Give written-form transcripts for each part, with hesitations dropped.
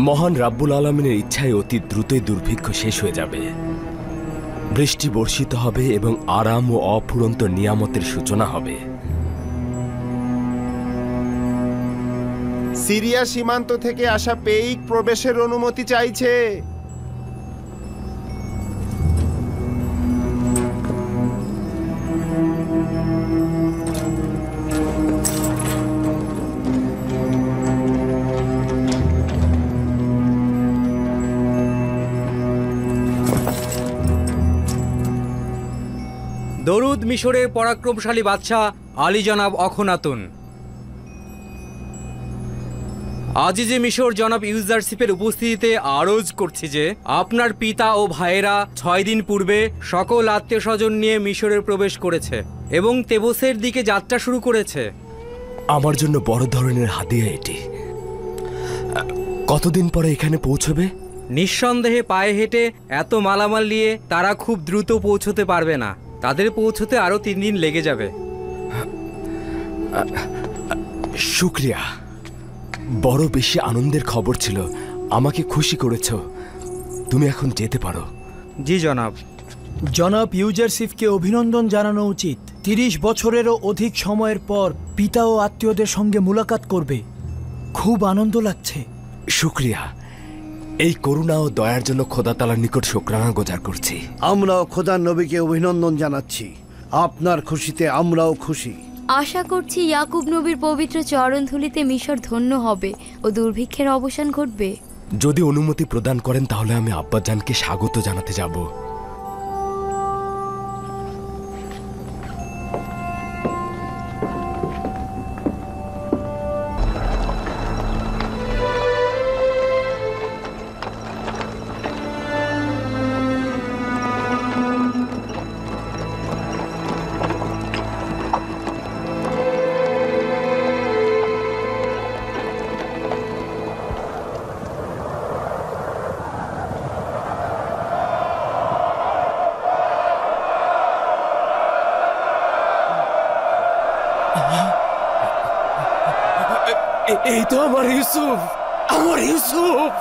মহান রাব্বুল আলামিনের ইচ্ছায় অতি দ্রুতই দুর্ভিক্ষ শেষ হয়ে যাবে। বৃষ্টি বর্ষিত হবে এবং আরাম ও অফুরন্ত নিয়ামতের সূচনা হবে। সিরিয়া সীমান্ত থেকে আসা পেইক প্রবেশের অনুমতি চাইছে। দরুদ মিশরের পরাক্রমশালী বাদশাহ আলী জনাব অখনাতুন। আজিজে মিশর জনাব ইউজারশিপের উপস্থিতিতে আরজ করছি যে আপনার পিতা ও ভাইয়েরা 6 দিন পূর্বে সকল আত্মীয় স্বজন নিয়ে মিশরের প্রবেশ করেছে এবং তেবসের দিকে যাত্রা শুরু করেছে। আমার জন্য বড় ধরনের হাদিয়া এটি। কতদিন পরে এখানে পৌঁছবে? নিঃসন্দেহে পায়ে হেঁটে এত মালামাল নিয়ে তারা খুব দ্রুত পৌঁছতে পারবে না। তাদের পৌঁছতে আরো 3 দিন লেগে যাবে। শুক্রিয়া, বড় বেশি আনন্দের খবর ছিল। আমাকে খুশি করেছ। তুমি এখন যেতে পারো। জি জনাব। জনাব ইউজারশিপকে অভিনন্দন জানানো উচিত। 30 বছরেরও অধিক সময়ের পর পিতা ও আত্মীয়দের সঙ্গে মুলাকাত করবে। খুব আনন্দ লাগছে। শুক্রিয়া। এই করুণা ও দয়ার জন্য খোদা তাআলার নিকট শুকরানা গুজার করছি। আমরাও খোদার নবীকে অভিনন্দন জানাচ্ছি। আপনার খুশিতে আমরাও খুশি। আশা করছি ইয়াকুব নবীর পবিত্র চরণধুলিতে মিশর ধন্য হবে ও দুর্ভিক্ষের অবসান ঘটবে। যদি অনুমতি প্রদান করেন তাহলে আমি আব্বাজানকে স্বাগত জানাতে যাব। এই তো আমার ইউসুফ, আমার ইউসুফ।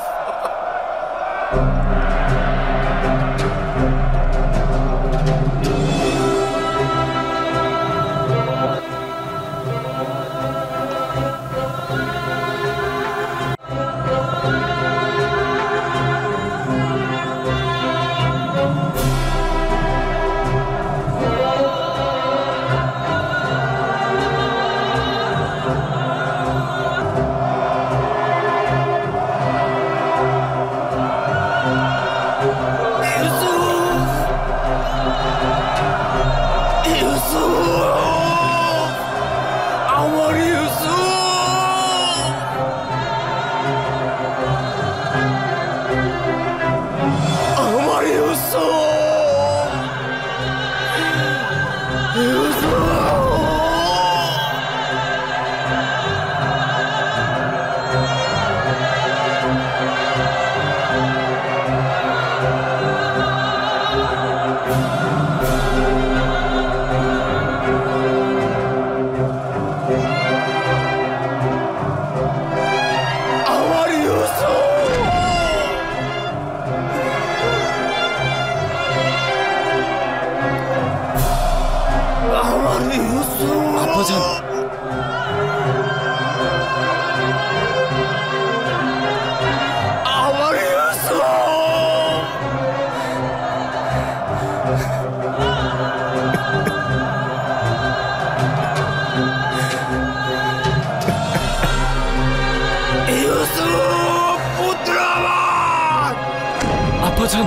আব্বাজান,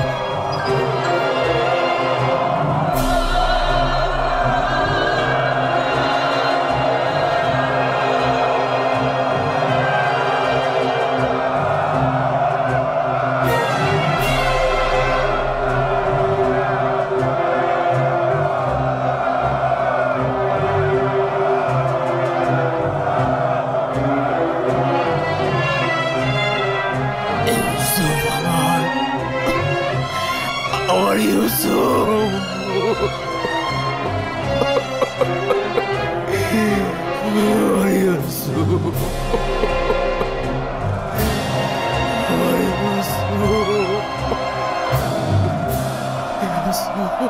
মনে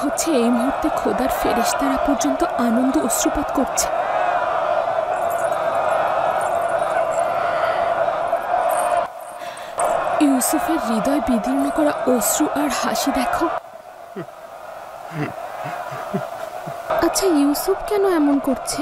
হচ্ছে এই মুহূর্তে খোদার ফেরেশতারা পর্যন্ত আনন্দ অশ্রুপাত করছে। ইউসুফের হৃদয় বিদীর্ণ করা অশ্রু আর হাসি দেখো। আচ্ছা, ইউসুফ কেন এমন করছে?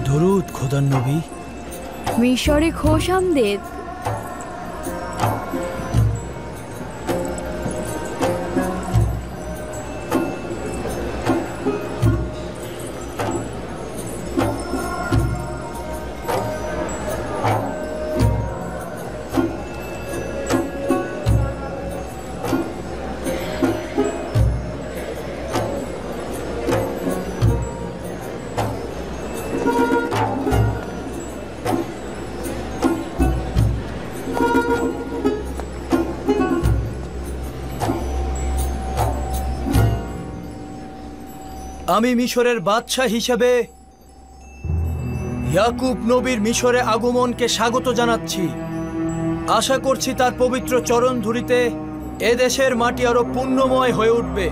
দরুদ খোদার নবী। মিশরে খোশামদেদ। আমি মিশরের বাদশাহ হিসেবে ইয়াকুব নবীর মিশরে আগমনকে স্বাগত জানাচ্ছি। আশা করছি তার পবিত্র চরণ ধুলিতে এদেশের মাটি আরো পুণ্যময় হয়ে উঠবে।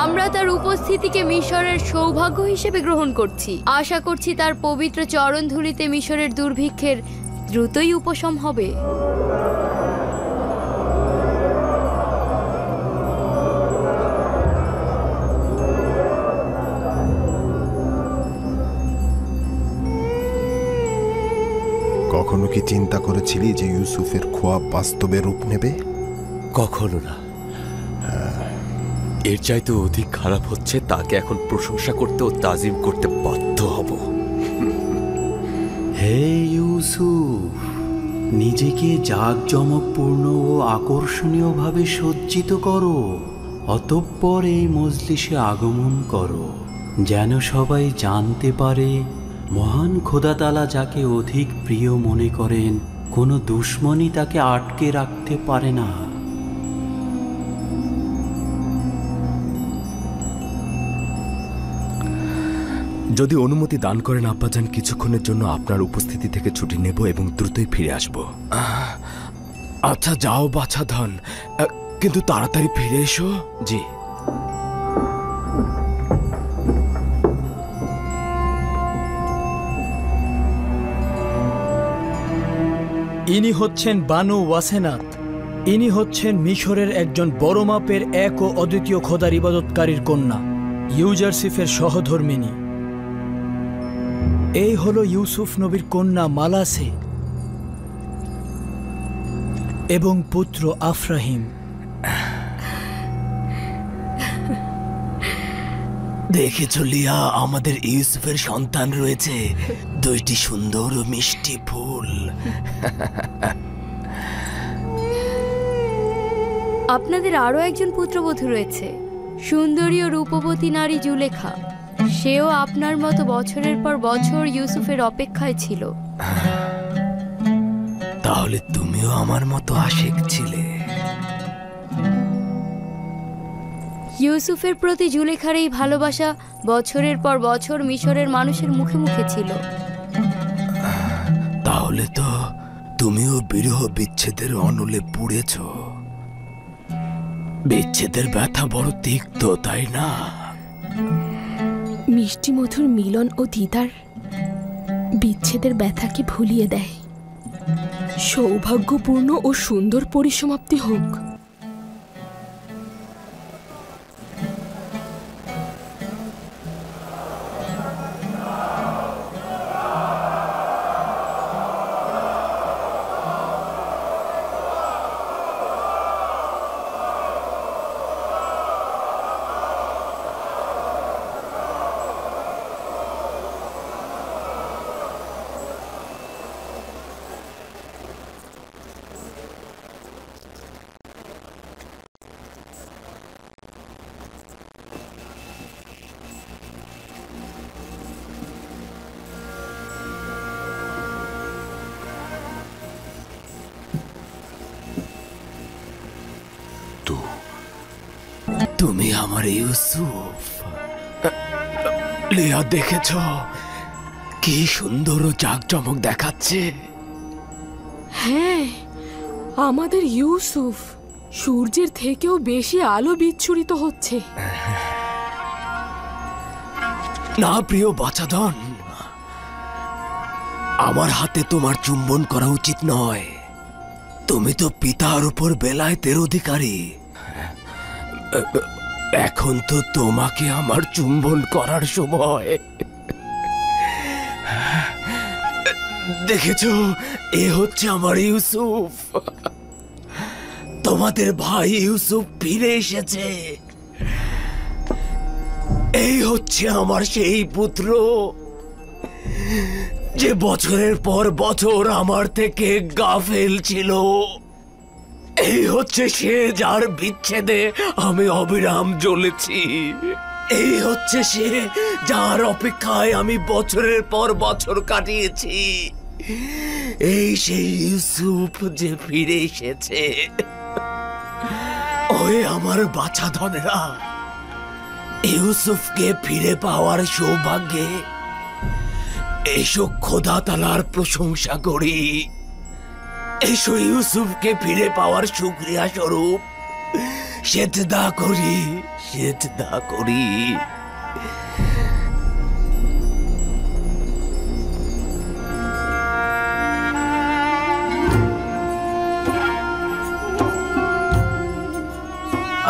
আমরা তার উপস্থিতিকে মিশরের সৌভাগ্য হিসেবে গ্রহণ করছি। আশা করছি তার পবিত্র চরণ ধুলিতে মিশরের দুর্ভিক্ষের দ্রুতই উপশম হবে। কখনো কি চিন্তা করেছিলি যে ইউসুফের খোয়াব বাস্তবে রূপ নেবে? কখনো না। এর চাইতে অধিক খারাপ হচ্ছে, তাকে এখন প্রশংসা করতে ও তাজিম করতে বাধ্য হব। হে ইউসুফ, নিজেকে জাঁকজমকপূর্ণ ও আকর্ষণীয়ভাবে সজ্জিত করো, অতঃপর এই মজলিসে আগমন করো, যেন সবাই জানতে পারে মহান খোদাতালা যাকে অধিক প্রিয় মনে করেন, কোনো দুশ্মনই তাকে আটকে রাখতে পারে না। যদি অনুমতি দান করেন আব্বাজান, কিছুক্ষণের জন্য আপনার উপস্থিতি থেকে ছুটি নেব এবং দ্রুতই ফিরে আসব। আচ্ছা যাও বাছা ধন, কিন্তু তাড়াতাড়ি ফিরে এসো। জি। ইনি হচ্ছেন বানু ওয়াসেনাত। ইনি হচ্ছেন মিশরের একজন বড় মাপের এক ও অদ্বিতীয় খোদার ইবাদতকারীর কন্যা, ইউজারসিফের সহধর্মিনী। এই হলো ইউসুফ নবীর কন্যা মালাসে এবং পুত্র আফরাহিম। দেখেছ লিয়া, আমাদের ইউসুফের সন্তান রয়েছে, দুইটি সুন্দর ও মিষ্টি ফুল। আপনাদের আরো একজন পুত্রবধূ রয়েছে, সুন্দরী ও রূপবতী নারী জুলেখা। সেও আপনার মতো বছরের পর বছর ইউসুফের অপেক্ষায় ছিল। তাহলে তুমিও আমার মতো আশিক ছিলে। ইউসুফের প্রতি জুলেখার এই ভালোবাসা বছরের পর বছর মিশরের মানুষের মুখে মুখে ছিল। তাহলে তো তুমিও বিরহ বিচ্ছেদের অনলে পুড়েছ। বিচ্ছেদের ব্যথা বড় তিক্ত, তাই না? মিষ্টি মধুর মিলন ও দিদার বিচ্ছেদের ব্যথাকে ভুলিয়ে দেয়। সৌভাগ্যপূর্ণ ও সুন্দর পরিসমাপ্তি হোক। তুমি আমার ইউসুফ। লিয়া, দেখেছ কি সুন্দর ও জাঁকজমক দেখাচ্ছে? হ্যাঁ, আমাদের ইউসুফ সূর্যের থেকেও বেশি আলো বিচ্ছুরিত হচ্ছে। না প্রিয় বাচাধন, আমার হাতে তোমার চুম্বন করা উচিত নয়। তুমি তো পিতার উপর বেলায়েতের অধিকারী। এখন তো তোমাকে আমার চুম্বন করার সময়। দেখেছো, এ হচ্ছে আমার ইউসুফ। তোমাদের ভাই ইউসুফ ফিরে এসেছে। এই হচ্ছে আমার সেই পুত্র, যে বছরের পর বছর আমার থেকে গাফেল ছিল। এই হচ্ছে সে, যার বিচ্ছেদে আমি অবিরাম জ্বলেছি। এই হচ্ছে সে, যার অপেক্ষায় আমি বছরের পর বছর কাটিয়েছি। এই সেই ইউসুফ যে ফিরে এসেছে। আমার বাছাধনেরা, ইউসুফকে ফিরে পাওয়ার সৌভাগ্যে এসো খোদা তাআলার প্রশংসা করি। এসো ইউসুফকে ফিরে পাওয়ার শুকরিয়া স্বরূপ সেজদা করি, সেজদা করি।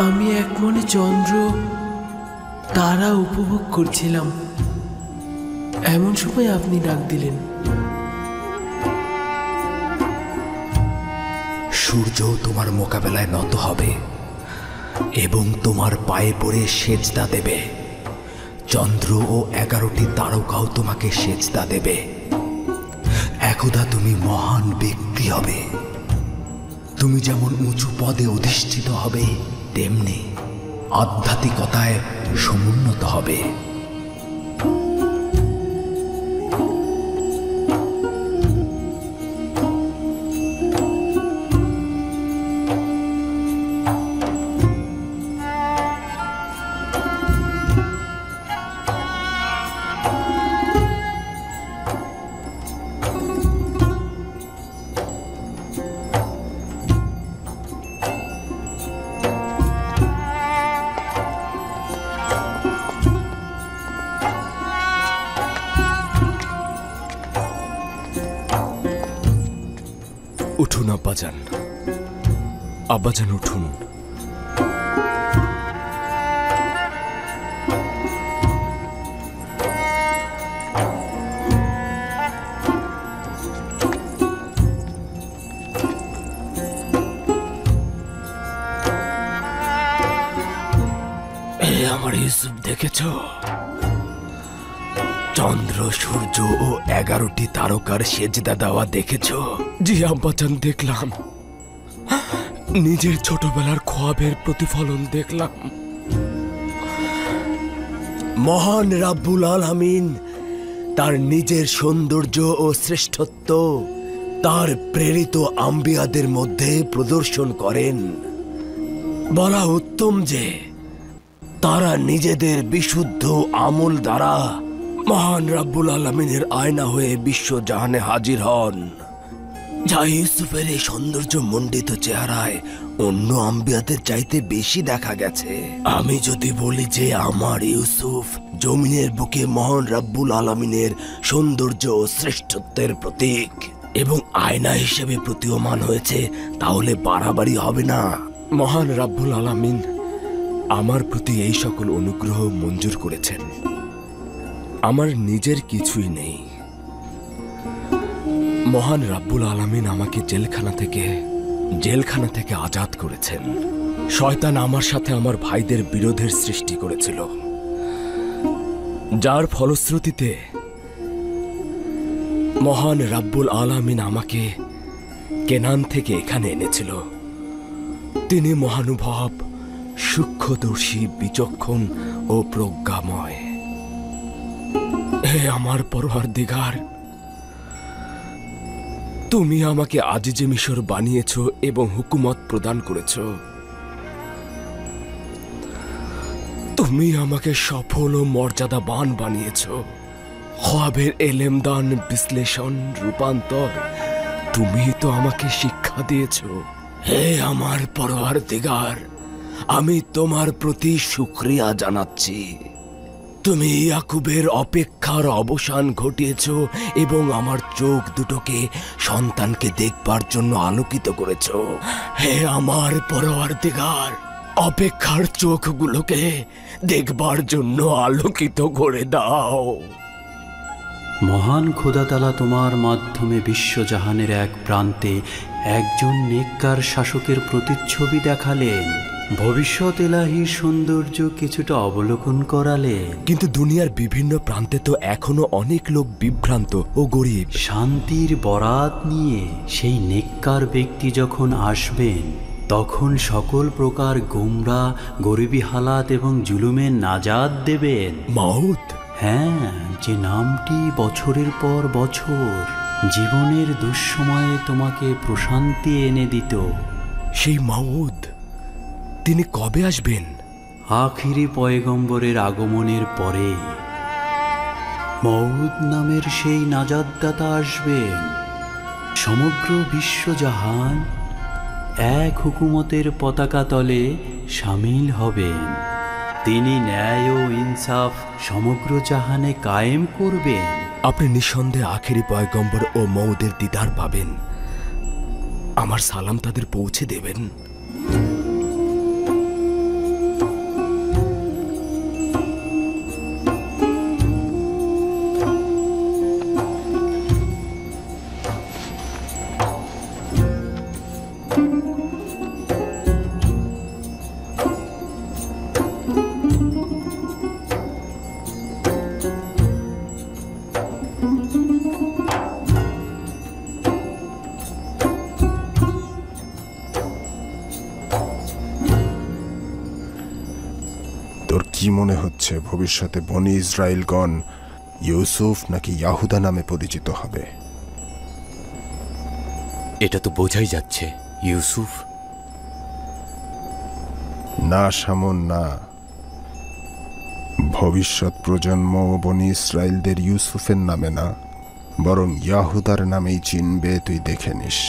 আমি এক মনে চন্দ্র তারা উপভোগ করছিলাম, এমন সময় আপনি ডাক দিলেন। সূর্য তোমার মোকাবেলায় নত হবে এবং তোমার পায়ে পড়ে সেজদা দেবে। চন্দ্র ও 11টি তারকাও তোমাকে সেজদা দেবে। একদা তুমি মহান ব্যক্তি হবে। তুমি যেমন উঁচু পদে অধিষ্ঠিত হবে, তেমনি আধ্যাত্মিকতায় সমুন্নত হবে। উঠুন আব্বাজান, আব্বাজান উঠুন। আমার ইউসুফ দেখেছো? চন্দ্র, সূর্য ও 11টি তারকার সেজদা দেওয়া দেখেছো? জি আব্বাজান, দেখলাম। নিজের ছোটবেলার খোয়াবের প্রতিফলন দেখলাম। মহান রাব্বুল আলামিন তার নিজের সৌন্দর্য ও শ্রেষ্ঠত্ব তার প্রেরিত আম্বিয়াদের মধ্যে প্রদর্শন করেন। বলা উত্তম যে তারা নিজেদের বিশুদ্ধ আমল দ্বারা মহান রাব্বুল আলামিনের আয়না হয়ে বিশ্বজাহানে হাজির হন, যা ইউসুফের এই সৌন্দর্য মণ্ডিত চেহারায় অন্য আম্বিয়াদের চাইতে বেশি দেখা গেছে। আমি যদি বলি যে আমার ইউসুফ জমিনের বুকে মহান রাব্বুল আলামিনের সৌন্দর্য ও শ্রেষ্ঠত্বের প্রতীক এবং আয়না হিসেবে প্রতীয়মান হয়েছে, তাহলে বাড়াবাড়ি হবে না। মহান রাব্বুল আলামিন আমার প্রতি এই সকল অনুগ্রহ মঞ্জুর করেছেন। আমার নিজের কিছুই নেই। মহান রাব্বুল আলামিন আমাকে জেলখানা থেকে আজাদ করেছেন। শয়তান আমার সাথে আমার ভাইদের বিরোধের সৃষ্টি করেছিল, যার ফলশ্রুতিতে মহান রাব্বুল আলামিন আমাকে কেনান থেকে এখানে এনেছিল। তিনি মহানুভব, সূক্ষ্মদর্শী, বিচক্ষণ ও প্রজ্ঞাময়। হে আমার পরওয়ারদিগার, তুমি আমাকে আজিজে মিশর বানিয়েছ এবং হুকুমত প্রদান করেছ। তুমি আমাকে সফল ও মর্যাদাবান বানিয়েছ। খোয়াবের এলেমদান, বিশ্লেষণ, রূপান্তর তুমি তো আমাকে শিক্ষা দিয়েছ। হে আমার পরওয়ারদিগার, আমি তোমার প্রতি শুকরিয়া জানাচ্ছি। তুমি ইয়াকুবের অপেক্ষার অবসান ঘটিয়েছ এবং আমার চোখ দুটোকে সন্তানকে দেখবার জন্য আলোকিত করেছ। হে আমার পরওয়ারদিগার, অপেক্ষার চোখগুলোকে দেখবার জন্য আলোকিত করে দাও। মহান খোদা তাআলা তোমার মাধ্যমে বিশ্বজাহানের এক প্রান্তে একজন নেককার শাসকের প্রতিচ্ছবি দেখালেন। ভবিষ্যৎ এলাহির সৌন্দর্য কিছুটা অবলোকন করালেন। কিন্তু দুনিয়ার বিভিন্ন প্রান্তে তো এখনো অনেক লোক বিভ্রান্ত ও গরিব। শান্তির বরাত নিয়ে সেই নেককার ব্যক্তি যখন আসবেন, তখন সকল প্রকার গোমরা, গরিবী হালাত এবং জুলুমের নাজাত দেবেন। মাউত? হ্যাঁ, যে নামটি বছরের পর বছর জীবনের দুঃসময়ে তোমাকে প্রশান্তি এনে দিত। সেই মাউদ তিনি কবে আসবেন? আখিরি পয়গম্বরের আগমনের পরে মউদ নামের সেই নাজাতদাতা আসবেন। সমগ্র বিশ্বজাহান এক হুকুমতের পতাকা তলে সামিল হবেন। তিনি ন্যায় ও ইনসাফ সমগ্র জাহানে কায়েম করবেন। আপনি নিঃসন্দেহে আখেরি পয়গম্বর ও মউদের দিদার পাবেন। আমার সালাম তাদের পৌঁছে দেবেন। তোর কি মনে হচ্ছে ভবিষ্যতে বনি ইসরায়েলগণ ইউসুফ নাকি ইয়াহুদা নামে পরিচিত হবে? এটা তো বোঝাই যাচ্ছে ইউসুফ। না শামুন, না। ভবিষ্যৎ প্রজন্ম বনি ইসরায়েলদের ইউসুফের নামে না, বরং ইয়াহুদার নামেই চিনবে। তুই দেখে নিস।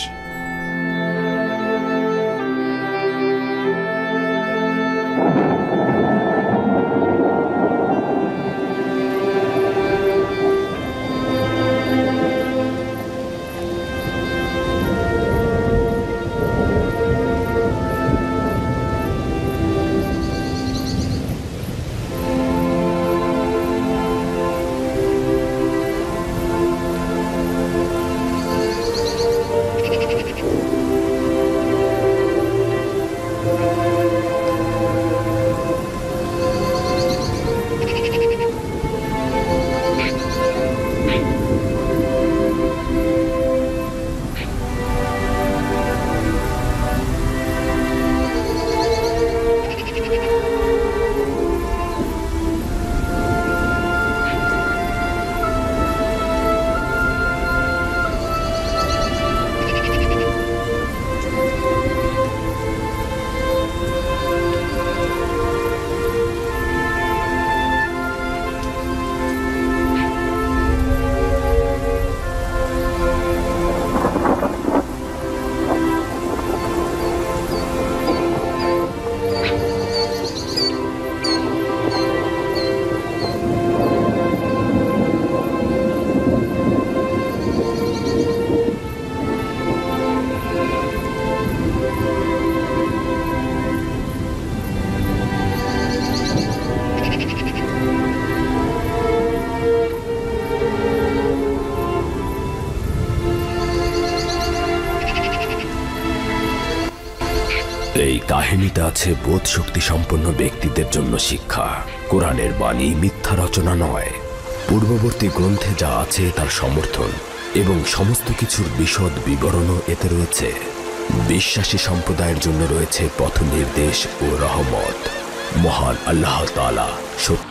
এই কাহিনীতে আছে বোধ শক্তি সম্পন্ন ব্যক্তিদের জন্য শিক্ষা। কোরআনের বাণী মিথ্যা রচনা নয়। পূর্ববর্তী গ্রন্থে যা আছে তার সমর্থন এবং সমস্ত কিছুর বিশদ বিবরণও এতে রয়েছে। বিশ্বাসী সম্প্রদায়ের জন্য রয়েছে পথ নির্দেশ ও রহমত। মহান আল্লাহ তাআলা সত্য